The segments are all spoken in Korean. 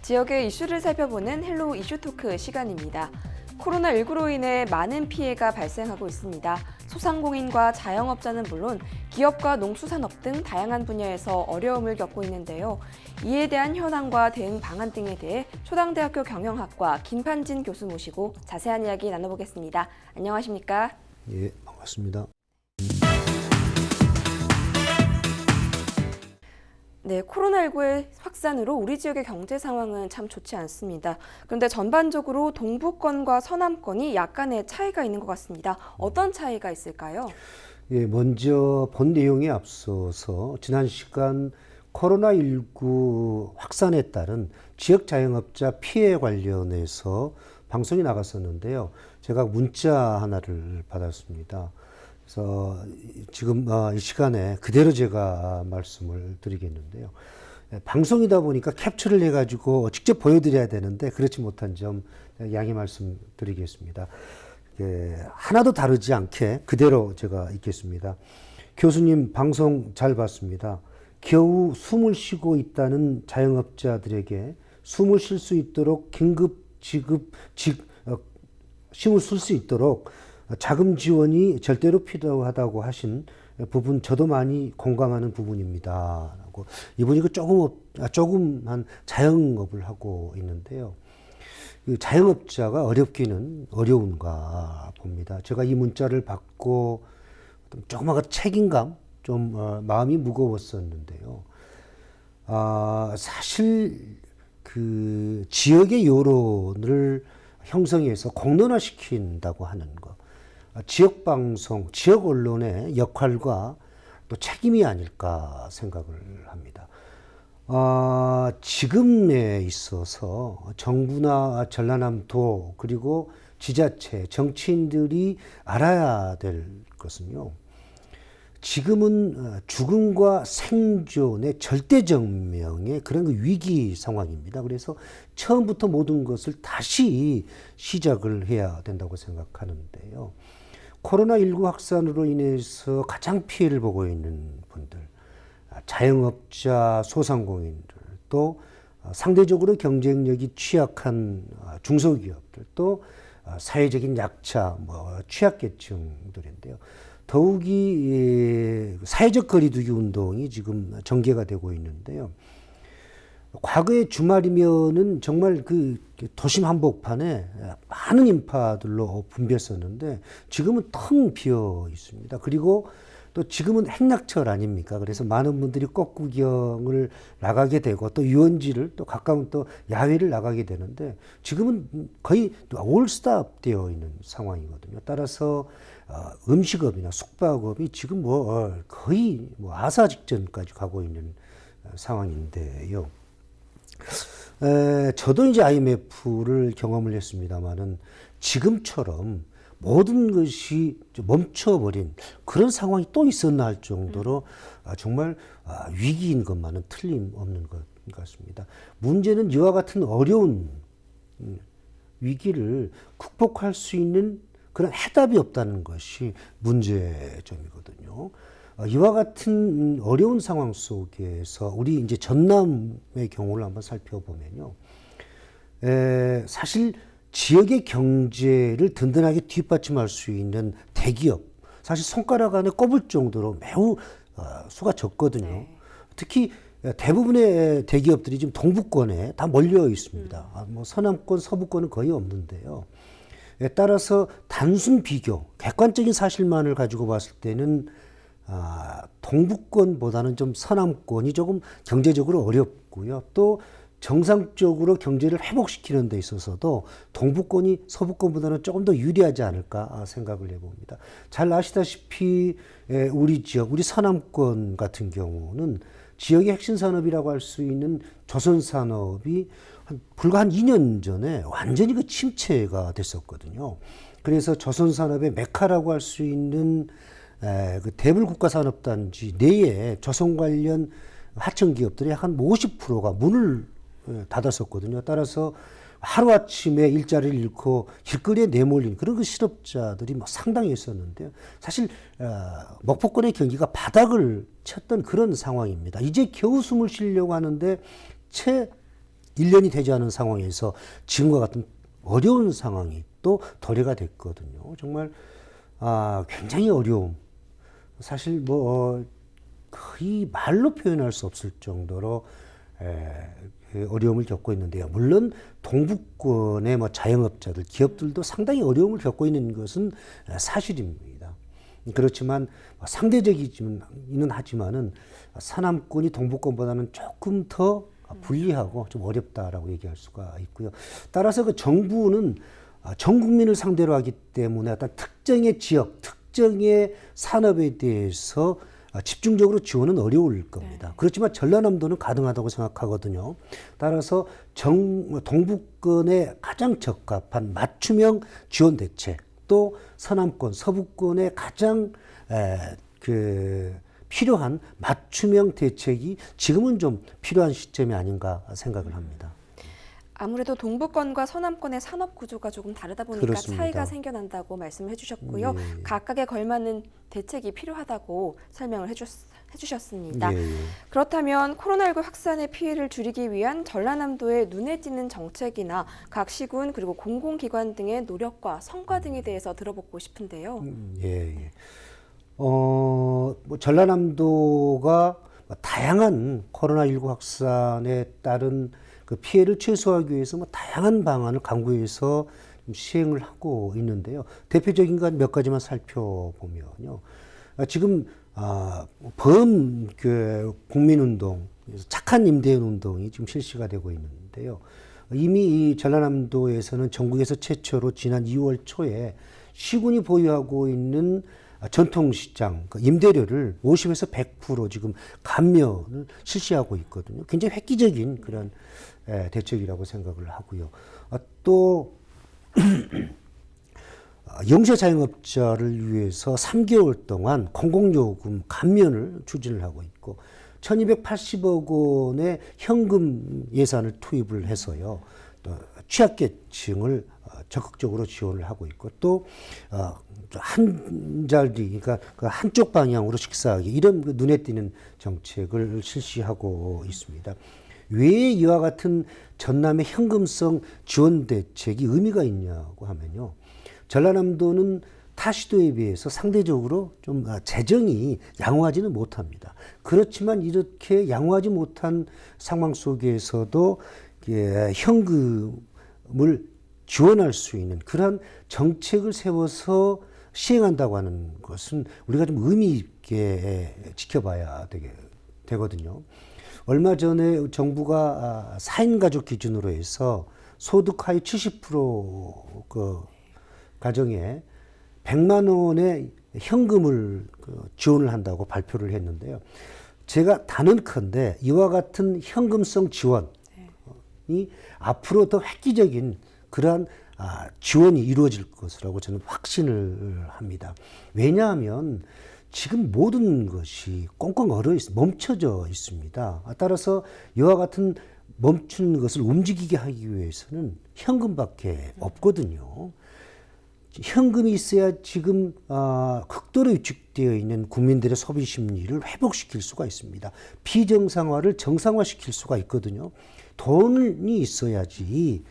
지역의 이슈를 살펴보는 헬로우 이슈토크 시간입니다. 코로나19로 인해 많은 피해가 발생하고 있습니다. 소상공인과 자영업자는 물론 기업과 농수산업 등 다양한 분야에서 어려움을 겪고 있는데요. 이에 대한 현황과 대응 방안 등에 대해 초당대학교 경영학과 김판진 교수 모시고 자세한 이야기 나눠보겠습니다. 안녕하십니까? 예, 반갑습니다. 네, 코로나19의 확산으로 우리 지역의 경제 상황은 참 좋지 않습니다. 그런데 전반적으로 동부권과 서남권이 약간의 차이가 있는 것 같습니다. 어떤 차이가 있을까요? 예, 먼저 본 내용에 앞서서 지난 시간 코로나19 확산에 따른 지역 자영업자 피해 관련해서 방송이 나갔었는데요. 제가 문자 하나를 받았습니다. 그래서 지금 이 시간에 그대로 제가 말씀을 드리겠는데요. 방송이다 보니까 캡처를 해가지고 직접 보여드려야 되는데 그렇지 못한 점 양해 말씀드리겠습니다. 하나도 다르지 않게 그대로 제가 읽겠습니다. 교수님 방송 잘 봤습니다. 겨우 숨을 쉬고 있다는 자영업자들에게 숨을 쉴 수 있도록 긴급 힘을 쓸 수 있도록 자금 지원이 절대로 필요하다고 하신 부분 저도 많이 공감하는 부분입니다. 라고 이분이 조금 한 자영업을 하고 있는데요. 그 자영업자가 어렵기는 어려운가 봅니다. 제가 이 문자를 받고 조그마한 책임감, 좀 마음이 무거웠었는데요. 사실 그 지역의 여론을 형성해서 공론화시킨다고 하는 것. 지역 방송, 지역 언론의 역할과 또 책임이 아닐까 생각을 합니다. 지금에 있어서 정부나 전라남도 그리고 지자체, 정치인들이 알아야 될 것은요. 지금은 죽음과 생존의 절대정명의 그런 위기 상황입니다. 그래서 처음부터 모든 것을 다시 시작을 해야 된다고 생각하는데요. 코로나19 확산으로 인해서 가장 피해를 보고 있는 분들, 자영업자, 소상공인들, 또 상대적으로 경쟁력이 취약한 중소기업들, 또 사회적인 약자, 취약계층들인데요. 더욱이 사회적 거리두기 운동이 지금 전개가 되고 있는데요. 과거의 주말이면은 정말 그 도심 한복판에 많은 인파들로 붐볐었는데 지금은 텅 비어 있습니다. 그리고 또 지금은 행락철 아닙니까? 그래서 많은 분들이 꽃구경을 나가게 되고 또 유원지를 또 가까운 또 야외를 나가게 되는데 지금은 거의 올스톱 되어 있는 상황이거든요. 따라서 음식업이나 숙박업이 지금 거의 아사 직전까지 가고 있는 상황인데요. 저도 이제 IMF를 경험을 했습니다만은 지금처럼 모든 것이 멈춰버린 그런 상황이 또 있었나 할 정도로 정말 위기인 것만은 틀림없는 것 같습니다. 문제는 이와 같은 어려운 위기를 극복할 수 있는 그런 해답이 없다는 것이 문제점이거든요. 이와 같은 어려운 상황 속에서 우리 이제 전남의 경우를 한번 살펴보면요. 사실 지역의 경제를 든든하게 뒷받침할 수 있는 대기업, 사실 손가락 안에 꼽을 정도로 매우 수가 적거든요. 네. 특히 대부분의 대기업들이 지금 동부권에 다 몰려 있습니다. 서남권, 서부권은 거의 없는데요. 따라서 단순 비교, 객관적인 사실만을 가지고 봤을 때는 동부권보다는 좀 서남권이 조금 경제적으로 어렵고요. 또 정상적으로 경제를 회복시키는 데 있어서도 동부권이 서부권보다는 조금 더 유리하지 않을까 생각을 해봅니다. 잘 아시다시피 우리 지역, 우리 서남권 같은 경우는 지역의 핵심 산업이라고 할 수 있는 조선산업이 불과 한 2년 전에 완전히 그 침체가 됐었거든요. 그래서 조선산업의 메카라고 할 수 있는 그 대불국가산업단지 내에 조선 관련 하청 기업들이 한 50%가 문을 닫았었거든요. 따라서 하루아침에 일자리를 잃고 길거리에 내몰린 그런 그 실업자들이 상당히 있었는데요. 사실 목포권의 경기가 바닥을 쳤던 그런 상황입니다. 이제 겨우 숨을 쉬려고 하는데 채 1년이 되지 않은 상황에서 지금과 같은 어려운 상황이 또 도래가 됐거든요. 정말 굉장히 어려움. 사실 뭐 거의 말로 표현할 수 없을 정도로 그 어려움을 겪고 있는데요. 물론 동북권의 뭐 자영업자들, 기업들도 상당히 어려움을 겪고 있는 것은 사실입니다. 그렇지만 상대적이기는 하지만은 서남권이 동북권보다는 조금 더 불리하고 좀 어렵다라고 얘기할 수가 있고요. 따라서 그 정부는 전 국민을 상대로 하기 때문에 어떤 특정의 지역, 특정의 산업에 대해서 집중적으로 지원은 어려울 겁니다. 네. 그렇지만 전라남도는 가능하다고 생각하거든요. 따라서 동북권에 가장 적합한 맞춤형 지원 대책, 또 서남권, 서부권에 가장 필요한 맞춤형 대책이 지금은 좀 필요한 시점이 아닌가 생각을 합니다. 아무래도 동북권과 서남권의 산업 구조가 조금 다르다 보니까 그렇습니다. 차이가 생겨난다고 말씀을 해주셨고요. 각각에 걸맞는 대책이 필요하다고 설명을 해주셨습니다. 그렇다면 코로나19 확산의 피해를 줄이기 위한 전라남도의 눈에 띄는 정책이나 각 시군 그리고 공공기관 등의 노력과 성과 등에 대해서 들어보고 싶은데요. 뭐 전라남도가 다양한 코로나19 확산에 따른 그 피해를 최소화하기 위해서 뭐 다양한 방안을 강구해서 시행을 하고 있는데요. 대표적인 건 몇 가지만 살펴보면요. 지금 국민운동, 착한 임대인 운동이 지금 실시가 되고 있는데요. 이미 이 전라남도에서는 전국에서 최초로 지난 2월 초에 시군이 보유하고 있는 전통시장 임대료를 50에서 100% 지금 감면을 실시하고 있거든요. 굉장히 획기적인 그런 대책이라고 생각을 하고요. 또 영세 자영업자를 위해서 3개월 동안 공공요금 감면을 추진을 하고 있고 1280억 원의 현금 예산을 투입을 해서요. 또 취약계층을 적극적으로 지원을 하고 있고 또 한 자리, 그러니까 그 한쪽 방향으로 식사하기 이런 그 눈에 띄는 정책을 실시하고 있습니다. 왜 이와 같은 전남의 현금성 지원 대책이 의미가 있냐고 하면요. 전라남도는 타 시도에 비해서 상대적으로 좀 재정이 양호하지는 못합니다. 그렇지만 이렇게 양호하지 못한 상황 속에서도 현금을 지원할 수 있는 그런 정책을 세워서 시행한다고 하는 것은 우리가 좀 의미 있게 지켜봐야 되거든요. 얼마 전에 정부가 4인 가족 기준으로 해서 소득 하위 70% 가정에 100만 원의 현금을 지원을 한다고 발표를 했는데요. 제가 단언컨대 이와 같은 현금성 지원이 앞으로 더 획기적인 그러한 지원이 이루어질 것이라고 저는 확신을 합니다. 왜냐하면 지금 모든 것이 꽁꽁 멈춰져 있습니다. 따라서 이와 같은 멈추는 것을 움직이게 하기 위해서는 현금밖에 없거든요. 현금이 있어야 지금 극도로 위축되어 있는 국민들의 소비 심리를 회복시킬 수가 있습니다. 비정상화를 정상화시킬 수가 있거든요. 돈이 있어야지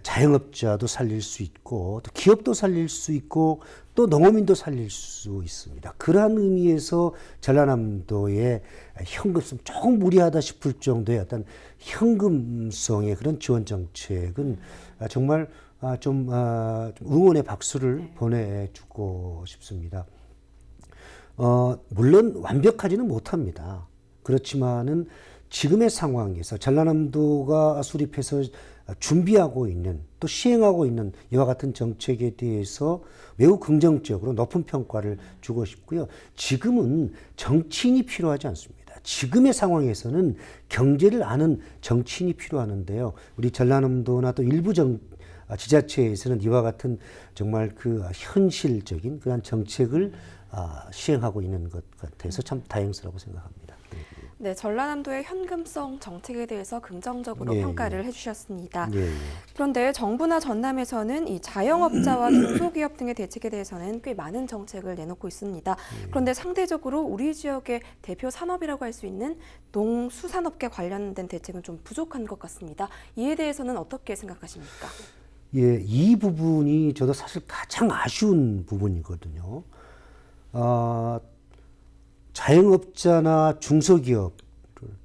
자영업자도 살릴 수 있고 또 기업도 살릴 수 있고 또 농어민도 살릴 수 있습니다. 그러한 의미에서 전라남도의 현금성 조금 무리하다 싶을 정도의 어떤 현금성의 그런 지원 정책은 정말 좀 응원의 박수를 보내주고 싶습니다. 물론 완벽하지는 못합니다. 그렇지만은 지금의 상황에서 전라남도가 수립해서 준비하고 있는 또 시행하고 있는 이와 같은 정책에 대해서 매우 긍정적으로 높은 평가를 주고 싶고요. 지금은 정치인이 필요하지 않습니다. 지금의 상황에서는 경제를 아는 정치인이 필요하는데요. 우리 전라남도나 또 일부 지자체에서는 이와 같은 정말 그 현실적인 그런 정책을 시행하고 있는 것 같아서 참 다행스럽다고 생각합니다. 네, 전라남도의 현금성 정책에 대해서 긍정적으로 예, 평가를 해주셨습니다. 예, 예. 그런데 정부나 전남에서는 이 자영업자와 중소기업 등의 대책에 대해서는 꽤 많은 정책을 내놓고 있습니다. 그런데 상대적으로 우리 지역의 대표 산업이라고 할 수 있는 농수산업계 관련된 대책은 좀 부족한 것 같습니다. 이에 대해서는 어떻게 생각하십니까? 예, 이 부분이 저도 사실 가장 아쉬운 부분이거든요. 자영업자나 중소기업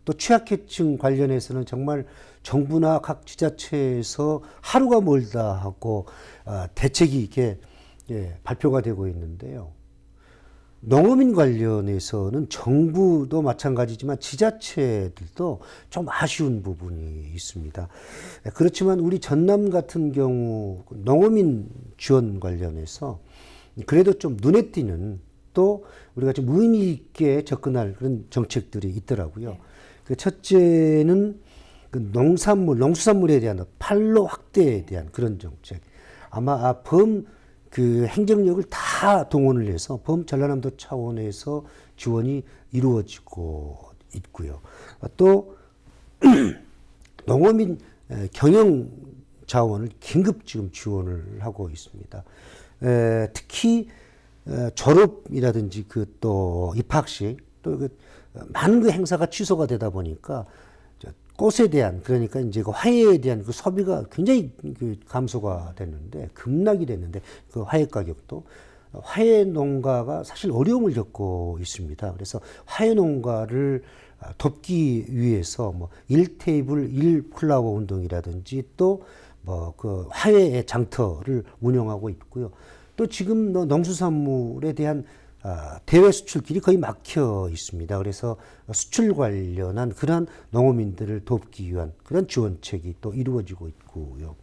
또 취약계층 관련해서는 정말 정부나 각 지자체에서 하루가 멀다 하고 대책이 이렇게 발표가 되고 있는데요. 농어민 관련해서는 정부도 마찬가지지만 지자체들도 좀 아쉬운 부분이 있습니다. 그렇지만 우리 전남 같은 경우 농어민 지원 관련해서 그래도 좀 눈에 띄는 또 우리가 좀 의미 있게 접근할 그런 정책들이 있더라고요. 그 첫째는 그 농수산물에 대한 판로 확대에 대한 그런 정책. 아마 그 행정력을 다 동원을 해서 전라남도 차원에서 지원이 이루어지고 있고요. 또 농어민 경영 자원을 긴급 지금 지원을 하고 있습니다. 특히 졸업이라든지 그 또 입학식 또 많은 그 행사가 취소가 되다 보니까 꽃에 대한 그러니까 이제 그 화훼에 대한 그 소비가 굉장히 그 감소가 됐는데 급락이 됐는데 그 화훼 가격도 화훼 농가가 사실 어려움을 겪고 있습니다. 그래서 화훼 농가를 돕기 위해서 뭐 1테이블 1플라워 운동이라든지 또 뭐 그 화훼의 장터를 운영하고 있고요. 또 지금 농수산물에 대한 대외 수출길이 거의 막혀 있습니다. 그래서 수출 관련한 그러한 농어민들을 돕기 위한 그런 지원책이 또 이루어지고 있고요.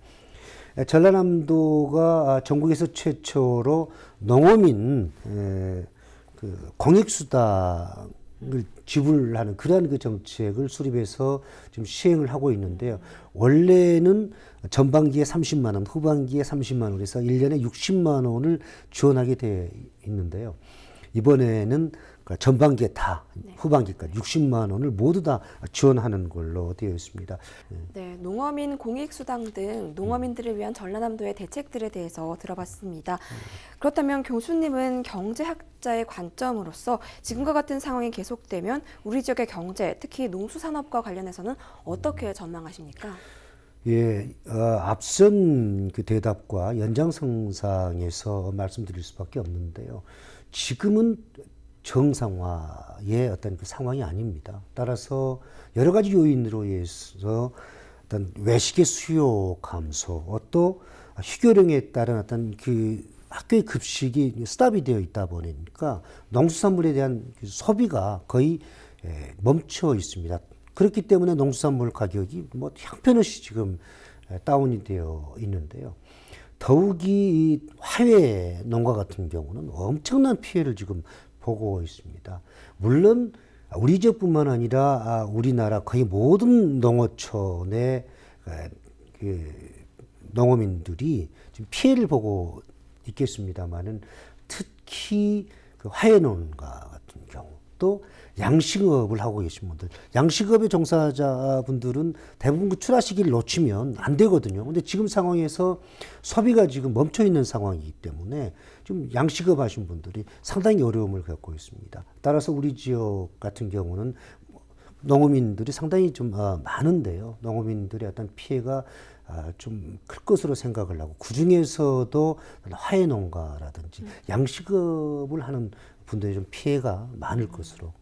전라남도가 전국에서 최초로 농어민 그 공익수당을 지불하는 그러한 그 정책을 수립해서 지금 시행을 하고 있는데요. 원래는 전반기에 30만 원, 후반기에 30만 원, 그래서 1년에 60만 원을 지원하게 되어 있는데요. 이번에는 전반기에 다 후반기까지 60만 원을 모두 다 지원하는 걸로 되어 있습니다. 네, 농어민 공익수당 등 농어민들을 위한 전라남도의 대책들에 대해서 들어봤습니다. 그렇다면 교수님은 경제학자의 관점으로서 지금과 같은 상황이 계속되면 우리 지역의 경제, 특히 농수산업과 관련해서는 어떻게 전망하십니까? 예, 앞선 그 대답과 연장선상에서 말씀드릴 수밖에 없는데요. 지금은 정상화의 어떤 그 상황이 아닙니다. 따라서 여러 가지 요인으로 인해서 어떤 외식의 수요 감소, 또 휴교령에 따른 어떤 그 학교의 급식이 스탑이 되어 있다 보니까 농수산물에 대한 그 소비가 거의 멈춰 있습니다. 그렇기 때문에 농수산물 가격이 뭐 형편없이 지금 다운이 되어 있는데요. 더욱이 이 화훼 농가 같은 경우는 엄청난 피해를 지금 보고 있습니다. 물론 우리 지역뿐만 아니라 우리나라 거의 모든 농어촌의 그 농어민들이 지금 피해를 보고 있겠습니다만은 특히 그 화훼 농가 같은 경우 또 양식업을 하고 계신 분들, 양식업의 종사자분들은 대부분 그 출하 시기를 놓치면 안 되거든요. 근데 지금 상황에서 소비가 지금 멈춰 있는 상황이기 때문에 좀 양식업 하신 분들이 상당히 어려움을 겪고 있습니다. 따라서 우리 지역 같은 경우는 농어민들이 상당히 좀 많은데요. 농어민들의 어떤 피해가 좀 클 것으로 생각을 하고 그 중에서도 화훼 농가라든지 양식업을 하는 분들이 좀 피해가 많을 것으로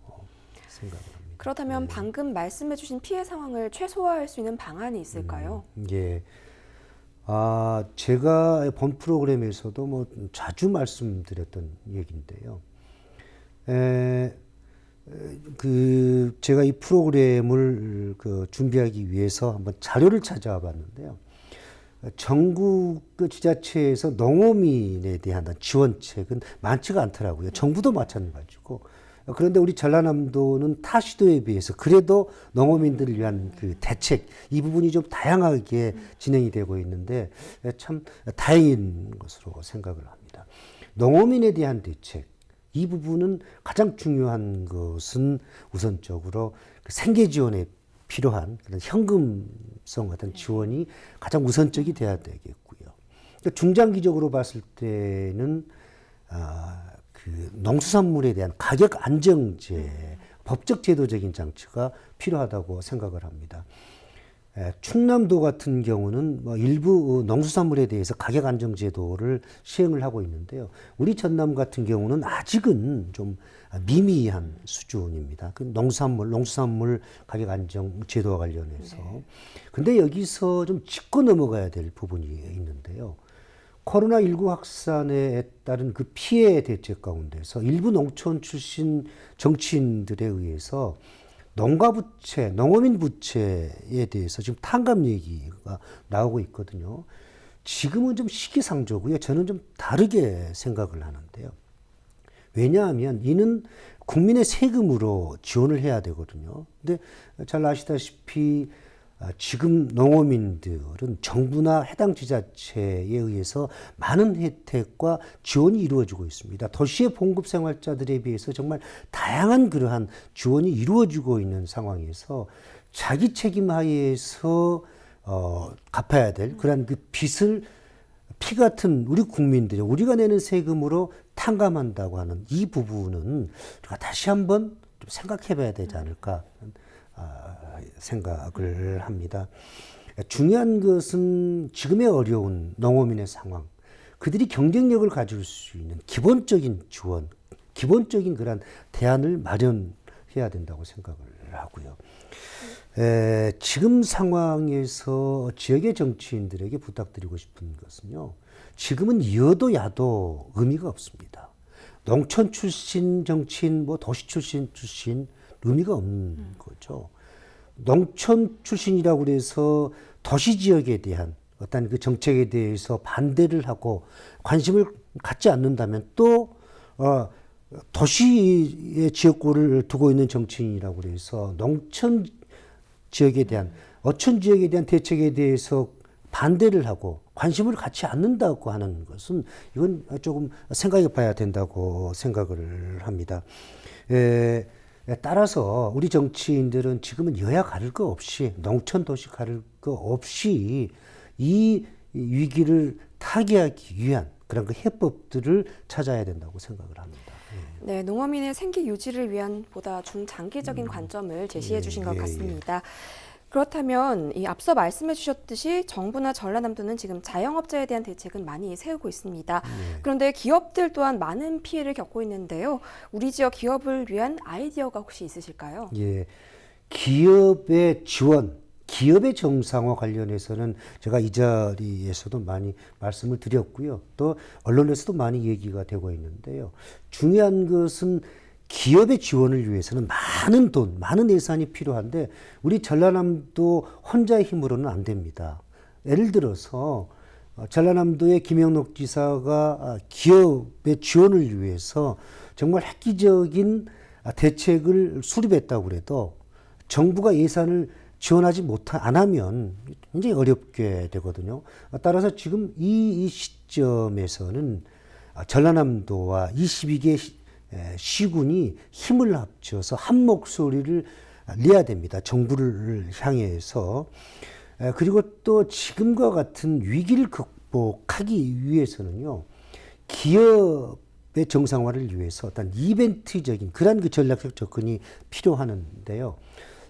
생각을 합니다. 그렇다면 방금 말씀해주신 피해 상황을 최소화할 수 있는 방안이 있을까요? 예. 제가 본 프로그램에서도 뭐 자주 말씀드렸던 얘기인데요. 제가 이 프로그램을 준비하기 위해서 한번 자료를 찾아와 봤는데요. 전국 그 지자체에서 농어민에 대한 지원책은 많지가 않더라고요. 정부도 마찬가지고. 그런데 우리 전라남도는 타 시도에 비해서 그래도 농어민들을 위한 그 대책, 이 부분이 좀 다양하게 진행이 되고 있는데 참 다행인 것으로 생각을 합니다. 농어민에 대한 대책, 이 부분은 가장 중요한 것은 우선적으로 그 생계 지원에 필요한 그런 현금성 같은 지원이 가장 우선적이 돼야 되겠고요. 그러니까 중장기적으로 봤을 때는 그 농수산물에 대한 가격 안정제, 법적 제도적인 장치가 필요하다고 생각을 합니다. 충남도 같은 경우는 뭐 일부 농수산물에 대해서 가격 안정 제도를 시행을 하고 있는데요. 우리 전남 같은 경우는 아직은 좀 미미한 수준입니다. 그 농수산물 가격 안정 제도와 관련해서. 근데 여기서 좀 짚고 넘어가야 될 부분이 있는데요. 코로나19 확산에 따른 그 피해 대책 가운데서 일부 농촌 출신 정치인들에 의해서 농가부채, 농어민 부채에 대해서 지금 탕감 얘기가 나오고 있거든요. 지금은 좀 시기상조고요. 저는 좀 다르게 생각을 하는데요. 왜냐하면 이는 국민의 세금으로 지원을 해야 되거든요. 근데 잘 아시다시피 지금 농어민들은 정부나 해당 지자체에 의해서 많은 혜택과 지원이 이루어지고 있습니다. 도시의 봉급 생활자들에 비해서 정말 다양한 그러한 지원이 이루어지고 있는 상황에서 자기 책임 하에서 갚아야 될 그런 그 빚을 피 같은 우리 국민들이 우리가 내는 세금으로 탕감한다고 하는 이 부분은 우리가 다시 한번 좀 생각해 봐야 되지 않을까 생각을 합니다. 중요한 것은 지금의 어려운 농어민의 상황, 그들이 경쟁력을 가질 수 있는 기본적인 지원, 기본적인 그런 대안을 마련해야 된다고 생각을 하고요. 지금 상황에서 지역의 정치인들에게 부탁드리고 싶은 것은요. 지금은 여도 야도 의미가 없습니다. 농촌 출신 정치인, 뭐 도시 출신 의미가 없는 거죠. 농촌 출신이라고 그래서 도시 지역에 대한 어떤 그 정책에 대해서 반대를 하고 관심을 갖지 않는다면 또 도시의 지역구를 두고 있는 정치인이라고 그래서 농촌 지역에 대한 어촌 지역에 대한 대책에 대해서 반대를 하고 관심을 갖지 않는다고 하는 것은 이건 조금 생각해 봐야 된다고 생각을 합니다. 따라서 우리 정치인들은 지금은 여야 가릴 거 없이 농촌 도시 가릴 거 없이 이 위기를 타개하기 위한 그런 그 해법들을 찾아야 된다고 생각을 합니다. 네, 농어민의 생계 유지를 위한 보다 중장기적인 관점을 제시해 주신 것 같습니다. 그렇다면 이 앞서 말씀해 주셨듯이 정부나 전라남도는 지금 자영업자에 대한 대책은 많이 세우고 있습니다. 그런데 기업들 또한 많은 피해를 겪고 있는데요. 우리 지역 기업을 위한 아이디어가 혹시 있으실까요? 예, 기업의 지원, 기업의 정상화 관련해서는 제가 이 자리에서도 많이 말씀을 드렸고요. 또 언론에서도 많이 얘기가 되고 있는데요. 중요한 것은 기업의 지원을 위해서는 많은 돈, 많은 예산이 필요한데 우리 전라남도 혼자의 힘으로는 안 됩니다. 예를 들어서 전라남도의 김영록 지사가 기업의 지원을 위해서 정말 획기적인 대책을 수립했다고 그래도 정부가 예산을 지원하지 안 하면 굉장히 어렵게 되거든요. 따라서 지금 이 시점에서는 전라남도와 22개 시군이 힘을 합쳐서 한 목소리를 내야 됩니다. 정부를 향해서. 그리고 또 지금과 같은 위기를 극복하기 위해서는요. 기업의 정상화를 위해서 어떤 이벤트적인 그런 그 전략적 접근이 필요하는데요.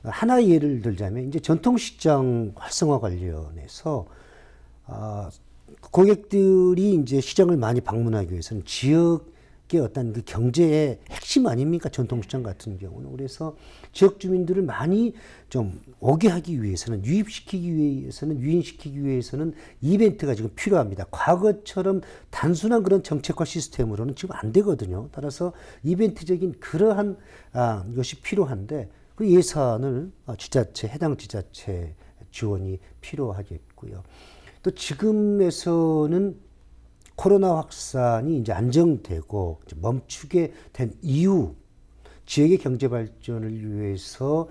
하나 예를 들자면 이제 전통시장 활성화 관련해서 고객들이 이제 시장을 많이 방문하기 위해서는 지역의 어떤 그 경제의 핵심 아닙니까? 전통시장 같은 경우는. 그래서 지역 주민들을 많이 좀 오게 하기 위해서는 유인시키기 위해서는 이벤트가 지금 필요합니다. 과거처럼 단순한 그런 정책과 시스템으로는 지금 안 되거든요. 따라서 이벤트적인 그러한 것이 필요한데 그 예산을 해당 지자체 지원이 필요하겠고요. 또 지금에서는 코로나 확산이 이제 안정되고 이제 멈추게 된 이후 지역의 경제 발전을 위해서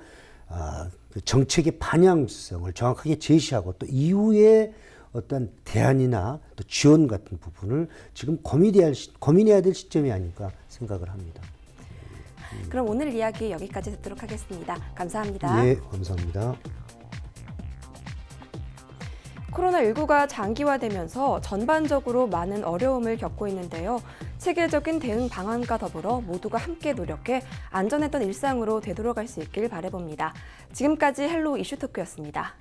그 정책의 방향성을 정확하게 제시하고 또 이후에 어떤 대안이나 또 지원 같은 부분을 지금 고민해야 될 시점이 아닐까 생각을 합니다. 그럼 오늘 이야기 여기까지 듣도록 하겠습니다. 감사합니다. 네, 감사합니다. 코로나19가 장기화되면서 전반적으로 많은 어려움을 겪고 있는데요. 체계적인 대응 방안과 더불어 모두가 함께 노력해 안전했던 일상으로 되돌아갈 수 있길 바라봅니다. 지금까지 헬로 이슈토크였습니다.